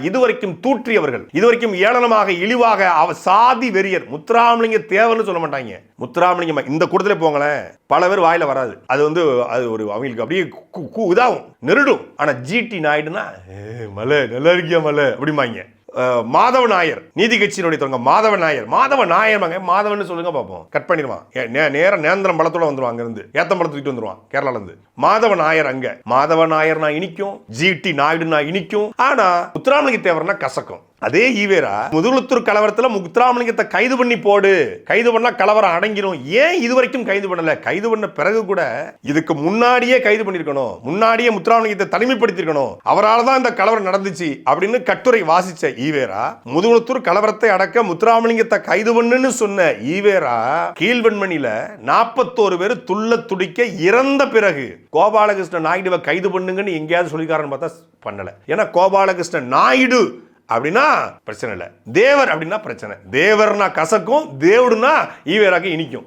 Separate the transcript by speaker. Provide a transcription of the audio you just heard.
Speaker 1: இதுவரைக்கும் தூற்றியவர்கள், இதுவரைக்கும் ஏளனமாக இழிவாக சாதி வெறியர், முத்துராமலிங்க தேவர்னு சொல்ல மாட்டாங்க. முத்துராமலிங்கம் இந்த கூட்டத்திலே போங்களேன், பல பேர் வாயில வராது. அது ஒரு அவங்களுக்கு அப்படியே இதாகும், நெருடும். ஆனா ஜிடி நாயுடுனா மலை நல்லா இருக்கியா மலை அப்படிமாங்க. மாதவ நாயர் நீதி கட்சியினுடைய தொடங்க மாதவ நாயர் மாதவன் சொல்லுங்க பாப்போம். கட் பண்ணிடுவான், நேரம் நேந்திரம் பழத்தோட வந்துருவான், அங்க இருந்து ஏத்தம் பழத்தை தூக்கிட்டு வந்துருவான் கேரளால இருந்து. மாதவ நாயர் அங்க மாதவ நாயர்னா இனிக்கும், ஜிடி நாயுடுனா இனிக்கும். ஆனா முத்துராமலிங்க தேவர்னா கசக்கும். அதே ஈவேரா முதுகுளத்தூர் கலவரத்துல முத்துராமலிங்கத்தை கைது பண்ணி போடு, கைது பண்ணா கலவரம் அடங்கிடும். ஏன் இதுவரைக்கும் கைது பண்ணல? கைது பண்ண பிறகு கூட இதுக்கு முன்னாடியே கைது பண்ணிருக்கணும், முன்னாடியே முத்துராமலிங்கத்தை தனிமைப்படுத்திருக்கணும். அவரால் தான் இந்த கலவரம் நடந்துச்சு அப்படின்னு கட்டுரை வாசிச்ச ஈவேரா, முதுகுளத்தூர் கலவரத்தை அடக்க முத்துராமலிங்கத்தை கைது பண்ணுன்னு சொன்ன ஈவேரா கீழ்வெண்மணியில 41 பேர் துள்ள துடிக்க இறந்த பிறகு கோபாலகிருஷ்ண நாயுடுவை கைது பண்ணுங்கன்னு எங்கேயாவது சொல்லிக்காரன்னு பார்த்தா பண்ணல. ஏன்னா கோபாலகிருஷ்ண நாயுடு அப்படின்னா பிரச்சனை இல்லை, தேவர் அப்படின்னா பிரச்சனை. தேவர்னா கசக்கும், தேவடுனா ஈவேராக்கு இனிக்கும்.